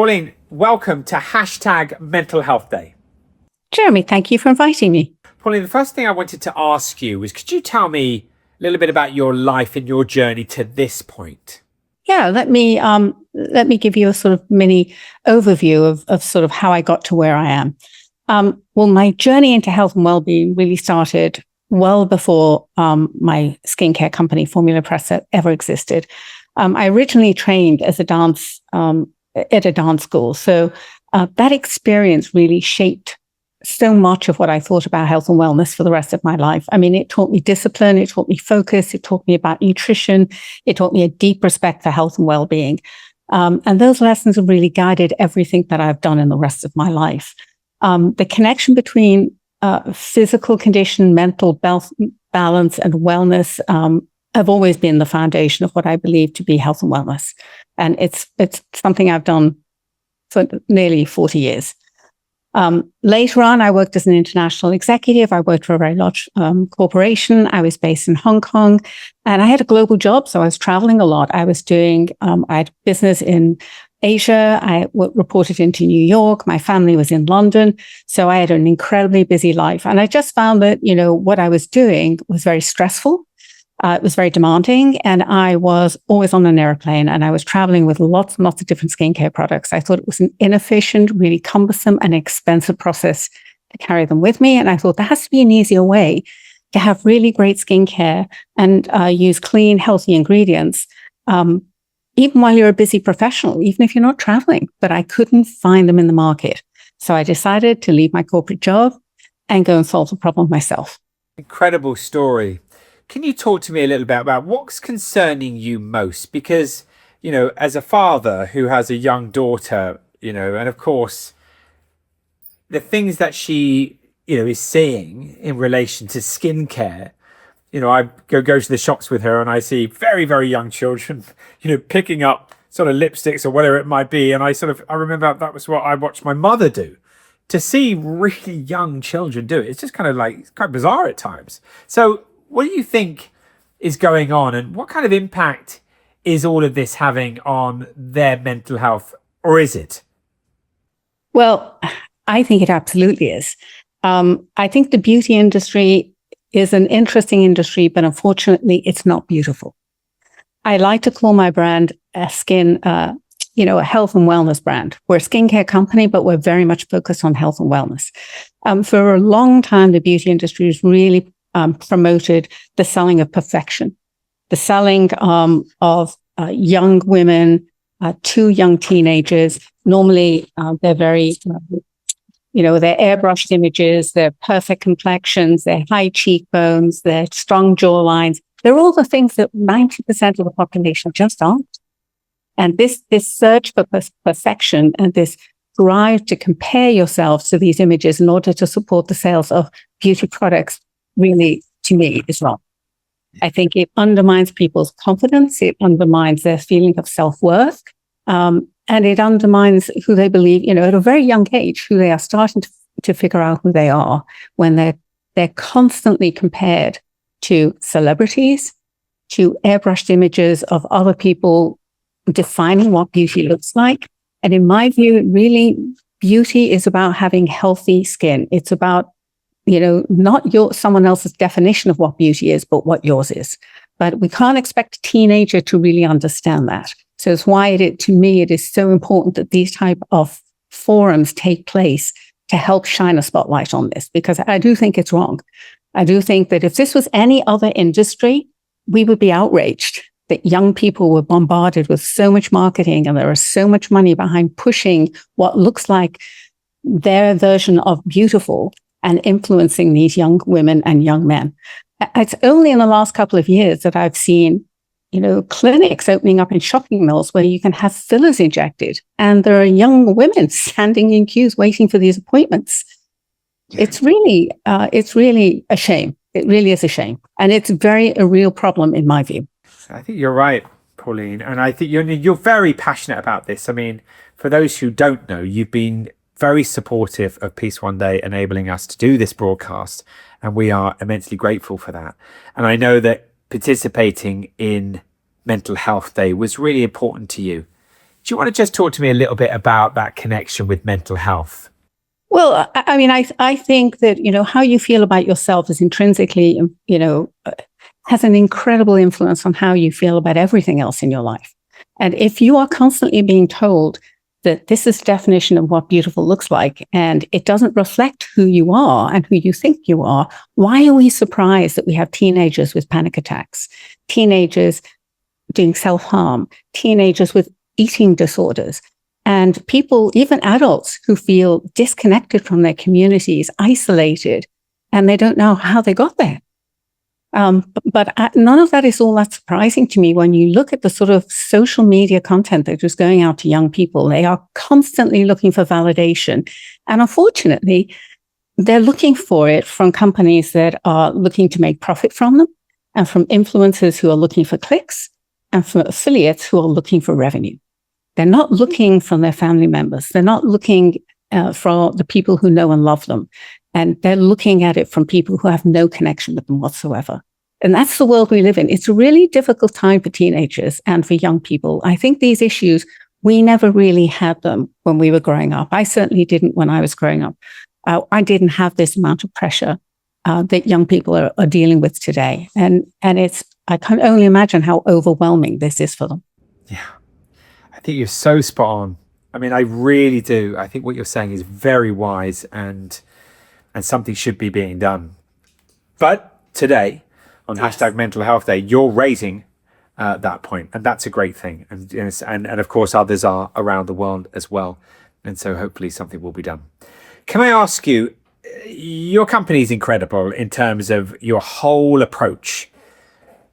Pauline, welcome to #Mental Health Day. Jeremy, thank you for inviting me. Pauline, the first thing I wanted to ask you was, could you tell me a little bit about your life and your journey to this point? Yeah, let me give you a sort of mini overview of sort of how I got to where I am. Well, my journey into health and well-being really started well before my skincare company, Formulae Prescott, ever existed. I originally trained as a dance at a dance school, so that experience really shaped so much of what I thought about health and wellness for the rest of my life. I mean, it taught me discipline, it taught me focus, it taught me about nutrition, it taught me a deep respect for health and well-being. And those lessons have really guided everything that I've done in the rest of my life. The connection between physical condition, mental balance, and wellness have always been the foundation of what I believe to be health and wellness. And it's something I've done for nearly 40 years. Later on, I worked as an international executive. I worked for a very large corporation. I was based in Hong Kong, and I had a global job, so I was traveling a lot. I had business in Asia. I reported into New York. My family was in London, so I had an incredibly busy life. And I just found that, what I was doing was very stressful. It was very demanding, and I was always on an airplane, and I was traveling with lots and lots of different skincare products. I thought it was an inefficient, really cumbersome and expensive process to carry them with me. And I thought there has to be an easier way to have really great skincare and use clean, healthy ingredients, even while you're a busy professional, even if you're not traveling. But I couldn't find them in the market. So I decided to leave my corporate job and go and solve the problem myself. Incredible story. Can you talk to me a little bit about what's concerning you most? Because, as a father who has a young daughter, and of course, the things that she, is seeing in relation to skincare, I go to the shops with her and I see very, very young children, picking up sort of lipsticks or whatever it might be. And I remember that was what I watched my mother do. To see really young children do it, it's just kind of it's quite bizarre at times. So what do you think is going on, and what kind of impact is all of this having on their mental health, or is it? Well, I think it absolutely is. I think the beauty industry is an interesting industry, but unfortunately, it's not beautiful. I like to call my brand a health and wellness brand. We're a skincare company, but we're very much focused on health and wellness. For a long time, the beauty industry has really promoted the selling of perfection, the selling of young women to young teenagers. Normally, they're very, they're airbrushed images, they're perfect complexions, they're high cheekbones, they're strong jawlines. They're all the things that 90% of the population just aren't. And this search for perfection and this drive to compare yourselves to these images in order to support the sales of beauty products really, to me, is wrong. I think it undermines people's confidence. It undermines their feeling of self-worth. And it undermines who they believe, at a very young age, who they are starting to figure out who they are when they're constantly compared to celebrities, to airbrushed images of other people defining what beauty looks like. And in my view, really, beauty is about having healthy skin. It's about not someone else's definition of what beauty is, but what yours is. But we can't expect a teenager to really understand that. So it's why to me, it is so important that these type of forums take place to help shine a spotlight on this, because I do think it's wrong. I do think that if this was any other industry, we would be outraged that young people were bombarded with so much marketing and there is so much money behind pushing what looks like their version of beautiful and influencing these young women and young men. It's only in the last couple of years that I've seen, clinics opening up in shopping malls where you can have fillers injected, and there are young women standing in queues waiting for these appointments. Yeah. It's really a shame. It really is a shame, and it's a real problem in my view. I think you're right, Pauline, and I think you're very passionate about this. I mean, for those who don't know, you've been very supportive of Peace One Day, enabling us to do this broadcast, and we are immensely grateful for that. And I know that participating in Mental Health Day was really important to you. Do you want to just talk to me a little bit about that connection with mental health? Well, I mean, I think that, how you feel about yourself is intrinsically, has an incredible influence on how you feel about everything else in your life. And if you are constantly being told that this is the definition of what beautiful looks like, and it doesn't reflect who you are and who you think you are, why are we surprised that we have teenagers with panic attacks, teenagers doing self-harm, teenagers with eating disorders, and people, even adults, who feel disconnected from their communities, isolated, and they don't know how they got there? But none of that is all that surprising to me when you look at the sort of social media content that is going out to young people. They are constantly looking for validation. And unfortunately, they're looking for it from companies that are looking to make profit from them, and from influencers who are looking for clicks, and from affiliates who are looking for revenue. They're not looking from their family members. They're not looking for the people who know and love them. And they're looking at it from people who have no connection with them whatsoever. And that's the world we live in. It's a really difficult time for teenagers and for young people. I think these issues, we never really had them when we were growing up. I certainly didn't when I was growing up. I didn't have this amount of pressure that young people are dealing with today. And I can only imagine how overwhelming this is for them. Yeah, I think you're so spot on. I mean, I really do. I think what you're saying is very wise, and something should be being done. But today, on hashtag Mental Health Day, you're raising that point, and that's a great thing. And of course, others are around the world as well. And so hopefully something will be done. Can I ask you, your company is incredible in terms of your whole approach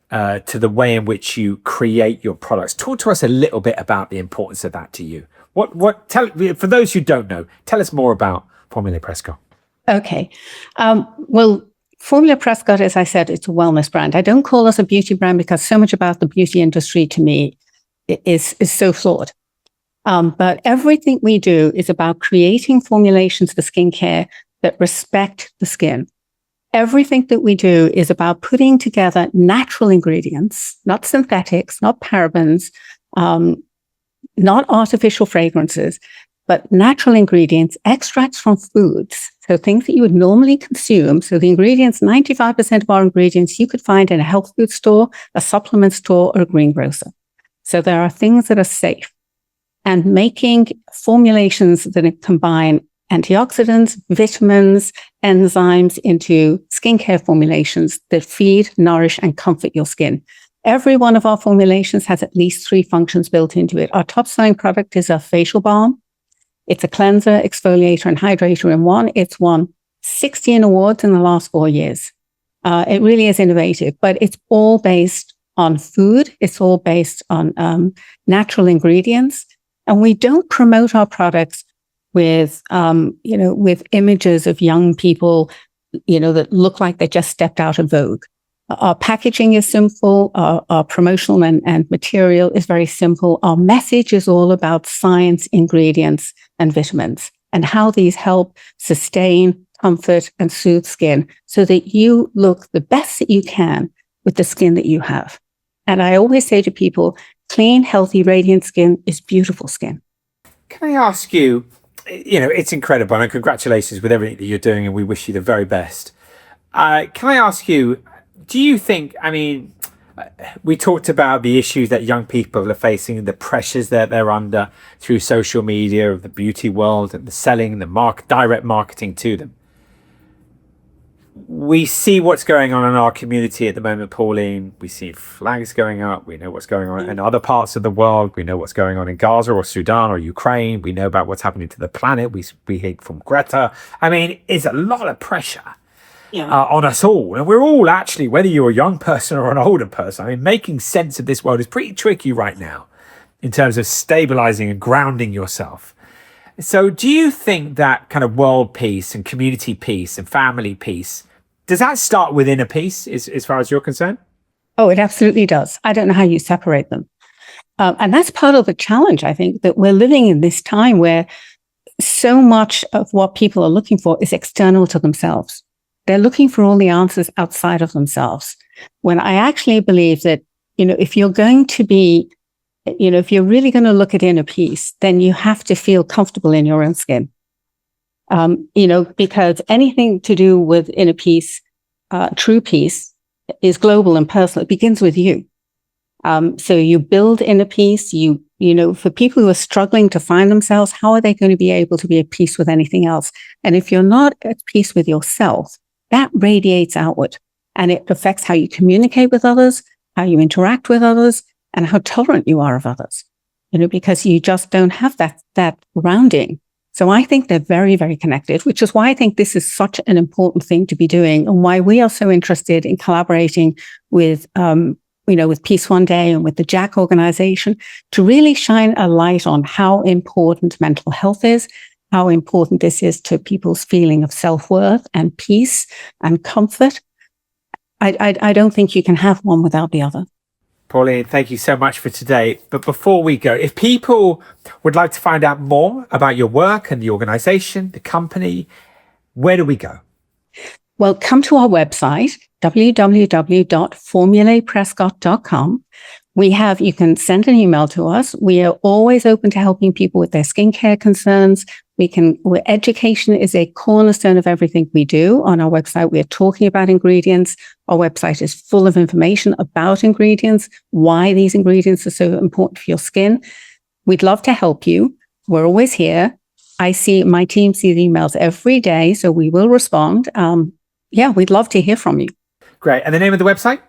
to the way in which you create your products. Talk to us a little bit about the importance of that to you. For those who don't know, tell us more about Pauline Prescott. Okay. Well, Formulae Prescott, as I said, it's a wellness brand. I don't call us a beauty brand because so much about the beauty industry to me is so flawed. But everything we do is about creating formulations for skincare that respect the skin. Everything that we do is about putting together natural ingredients, not synthetics, not parabens, not artificial fragrances, but natural ingredients, extracts from foods. So things that you would normally consume. So the ingredients, 95% of our ingredients you could find in a health food store, a supplement store, or a greengrocer. So there are things that are safe. And making formulations that combine antioxidants, vitamins, enzymes into skincare formulations that feed, nourish, and comfort your skin. Every one of our formulations has at least 3 functions built into it. Our top selling product is a facial balm. It's a cleanser, exfoliator, and hydrator in one. It's won 16 awards in the last 4 years. It really is innovative, but it's all based on food. It's all based on natural ingredients. And we don't promote our products with images of young people, that look like they just stepped out of Vogue. Our packaging is simple. Our promotional and material is very simple. Our message is all about science, ingredients, and vitamins, and how these help sustain, comfort, and soothe skin so that you look the best that you can with the skin that you have. And I always say to people, clean, healthy, radiant skin is beautiful skin. Can I ask you, it's incredible, and congratulations with everything that you're doing, and we wish you the very best. Can I ask you, do you think, we talked about the issues that young people are facing, the pressures that they're under through social media of the beauty world and the selling, the direct marketing to them. We see what's going on in our community at the moment, Pauline. We see flags going up. We know what's going on in other parts of the world. We know what's going on in Gaza or Sudan or Ukraine. We know about what's happening to the planet. We hear from Greta. It's a lot of pressure on us all. And we're all actually, whether you're a young person or an older person, making sense of this world is pretty tricky right now in terms of stabilizing and grounding yourself. So do you think that kind of world peace and community peace and family peace, does that start with inner peace as far as you're concerned? Oh, it absolutely does. I don't know how you separate them. And that's part of the challenge, I think, that we're living in this time where so much of what people are looking for is external to themselves. They're looking for all the answers outside of themselves. When I actually believe that, if you're going to be if you're really going to look at inner peace, then you have to feel comfortable in your own skin. Because anything to do with inner peace, true peace, is global and personal. It begins with you. So you build inner peace. For people who are struggling to find themselves, how are they going to be able to be at peace with anything else? And if you're not at peace with yourself, that radiates outward, and it affects how you communicate with others, how you interact with others, and how tolerant you are of others, because you just don't have that grounding. So I think they're very, very connected, which is why I think this is such an important thing to be doing, and why we are so interested in collaborating with, with Peace One Day and with the Jack organization to really shine a light on how important mental health is, how important this is to people's feeling of self-worth and peace and comfort. I don't think you can have one without the other. Pauline, thank you so much for today. But before we go, if people would like to find out more about your work and the organization, the company, where do we go? Well, come to our website, www.formulaeprescott.com. You can send an email to us. We are always open to helping people with their skincare concerns. Education is a cornerstone of everything we do. On our website, we are talking about ingredients. Our website is full of information about ingredients, why these ingredients are so important for your skin. We'd love to help you. We're always here. My team sees emails every day, so we will respond. We'd love to hear from you. Great. And the name of the website?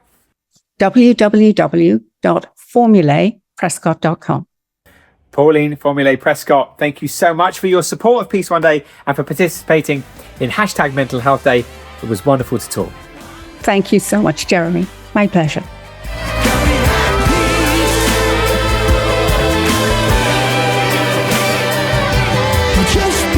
www.formulaeprescott.com. Pauline Formulae Prescott, thank you so much for your support of Peace One Day and for participating in #Mental Health Day. It was wonderful to talk. Thank you so much, Jeremy. My pleasure. Just